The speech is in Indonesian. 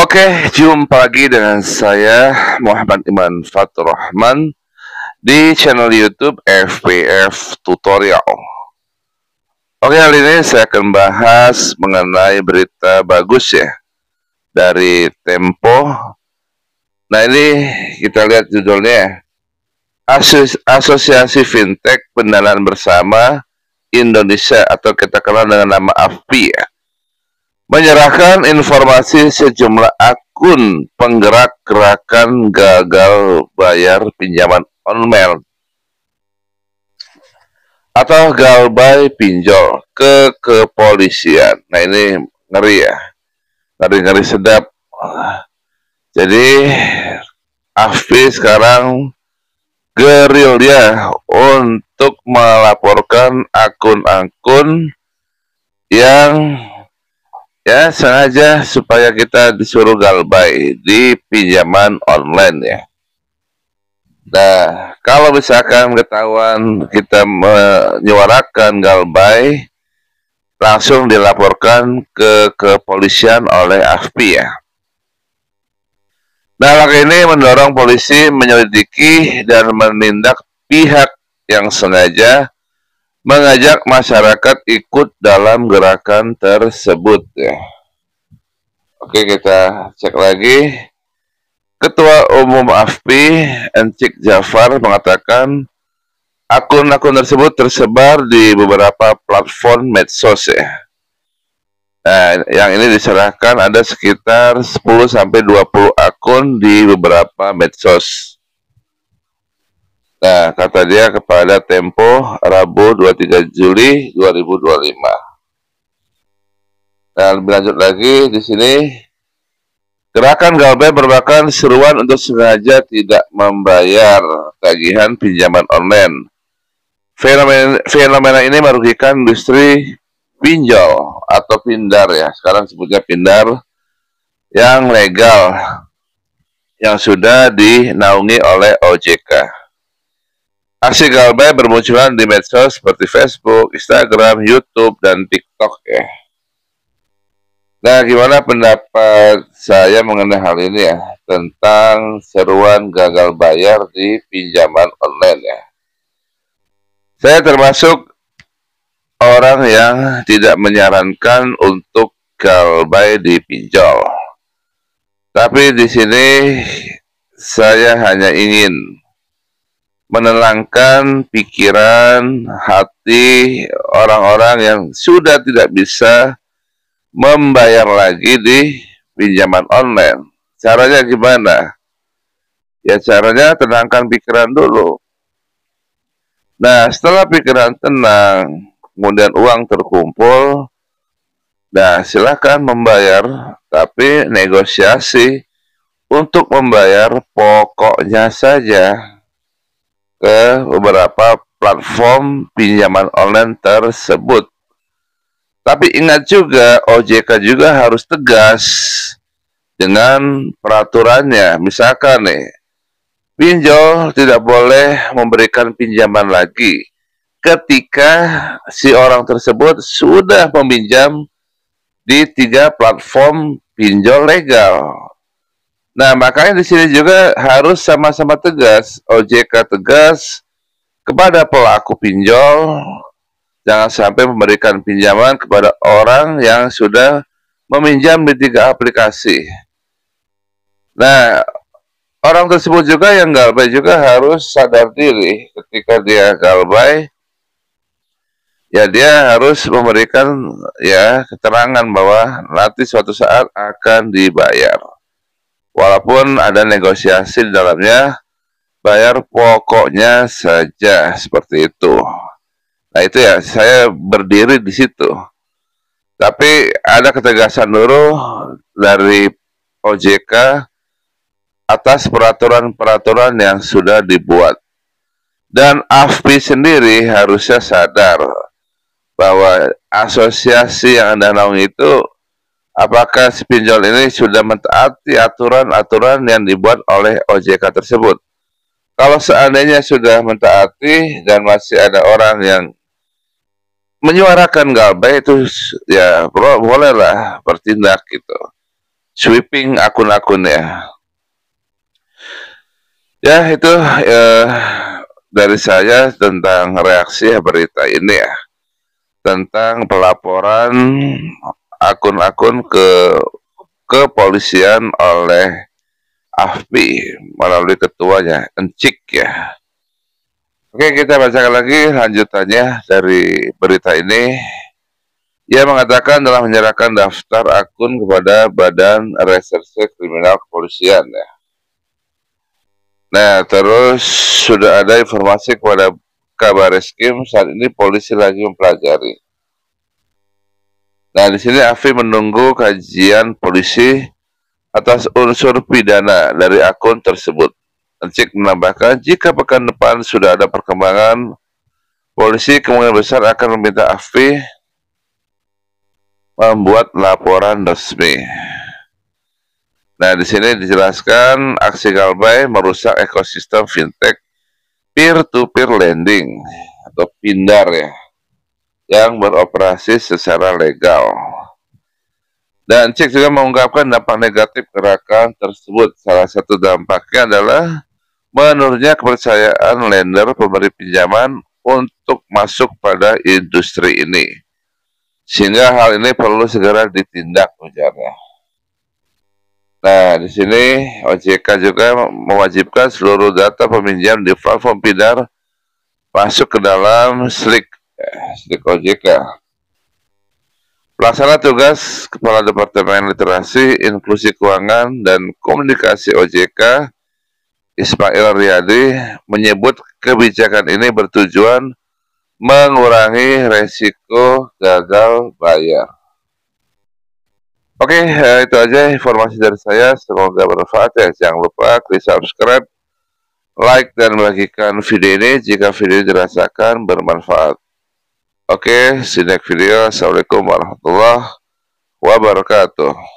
Oke, jumpa lagi dengan saya Muhammad Iman Fatur Rahman di channel YouTube FPF Tutorial. Oke, kali ini saya akan bahas mengenai berita bagus ya dari Tempo. Nah, ini kita lihat judulnya, Asosiasi Fintech Pendanaan Bersama Indonesia atau kita kenal dengan nama AFPI ya, menyerahkan informasi sejumlah akun penggerak gerakan gagal bayar pinjaman online atau galbay pinjol ke kepolisian. Nah, ini ngeri ya, ngeri-ngeri sedap. Jadi AFPI sekarang gerilya untuk melaporkan akun-akun yang ya sengaja supaya kita disuruh galbay di pinjaman online ya. Nah, kalau misalkan ketahuan kita menyuarakan galbay, langsung dilaporkan ke kepolisian oleh AFPI ya. Nah, langkah ini mendorong polisi menyelidiki dan menindak pihak yang sengaja mengajak masyarakat ikut dalam gerakan tersebut ya. Oke, kita cek lagi. Ketua Umum AFPI, Encik Jafar, mengatakan akun-akun tersebut tersebar di beberapa platform medsos ya. Nah, yang ini diserahkan ada sekitar 10-20 akun di beberapa medsos. Nah, kata dia kepada Tempo Rabu 23 Juli 2025. Dan lebih lanjut lagi di sini, gerakan galbay merupakan seruan untuk sengaja tidak membayar tagihan pinjaman online. Fenomena ini merugikan industri pinjol atau pindar ya, sekarang sebutnya pindar yang legal yang sudah dinaungi oleh OJK. Aksi galbay bermunculan di medsos seperti Facebook, Instagram, YouTube, dan TikTok ya. Nah, gimana pendapat saya mengenai hal ini ya, tentang seruan gagal bayar di pinjaman online ya. Saya termasuk orang yang tidak menyarankan untuk galbay di pinjol. Tapi di sini saya hanya ingin menenangkan pikiran, hati orang-orang yang sudah tidak bisa membayar lagi di pinjaman online. Caranya gimana? Ya, caranya tenangkan pikiran dulu. Nah, setelah pikiran tenang, kemudian uang terkumpul, nah silakan membayar, tapi negosiasi untuk membayar pokoknya saja ke beberapa platform pinjaman online tersebut. Tapi ingat juga, OJK juga harus tegas dengan peraturannya. Misalkan nih, pinjol tidak boleh memberikan pinjaman lagi ketika si orang tersebut sudah meminjam di 3 platform pinjol legal. Nah, makanya di sini juga harus sama-sama tegas. OJK tegas kepada pelaku pinjol, jangan sampai memberikan pinjaman kepada orang yang sudah meminjam di 3 aplikasi. Nah, orang tersebut juga yang galbay juga harus sadar diri ketika dia galbay. Ya, dia harus memberikan ya keterangan bahwa nanti suatu saat akan dibayar. Walaupun ada negosiasi di dalamnya, bayar pokoknya saja, seperti itu. Nah, itu ya, saya berdiri di situ. Tapi ada ketegasan dulu dari OJK atas peraturan-peraturan yang sudah dibuat. Dan AFPI sendiri harusnya sadar bahwa asosiasi yang Anda naungi itu, apakah si pinjol ini sudah mentaati aturan-aturan yang dibuat oleh OJK tersebut. Kalau seandainya sudah mentaati dan masih ada orang yang menyuarakan galbay, itu ya bolehlah bertindak gitu. sweeping akun-akunnya. Ya, itu dari saya tentang reaksi berita ini ya, tentang pelaporan akun-akun ke kepolisian oleh AFPI melalui ketuanya, Encik ya. Oke, kita bacakan lagi lanjutannya dari berita ini. Ia mengatakan telah menyerahkan daftar akun kepada Badan Reserse Kriminal Kepolisian ya. Nah, terus sudah ada informasi kepada Kabareskrim, saat ini polisi lagi mempelajari. Nah, di sini AFI menunggu kajian polisi atas unsur pidana dari akun tersebut. Encik menambahkan, jika pekan depan sudah ada perkembangan, polisi kemungkinan besar akan meminta AFI membuat laporan resmi. Nah, di sini dijelaskan aksi Galbay merusak ekosistem fintech peer-to-peer lending atau Pindar ya, yang beroperasi secara legal. Dan Cik juga mengungkapkan dampak negatif gerakan tersebut. Salah satu dampaknya adalah menurunnya kepercayaan lender pemberi pinjaman untuk masuk pada industri ini. Sehingga hal ini perlu segera ditindak, ujarnya. Nah, di sini OJK juga mewajibkan seluruh data peminjam di platform Pindar masuk ke dalam SLIK OJK. Pelaksana tugas Kepala Departemen Literasi, Inklusi Keuangan, dan Komunikasi OJK, Ismail Riyadi, menyebut kebijakan ini bertujuan mengurangi resiko gagal bayar. Oke, itu aja informasi dari saya. Semoga bermanfaat ya. Jangan lupa klik subscribe, like, dan bagikan video ini jika video dirasakan bermanfaat. Oke, see you next video. Assalamualaikum warahmatullahi wabarakatuh.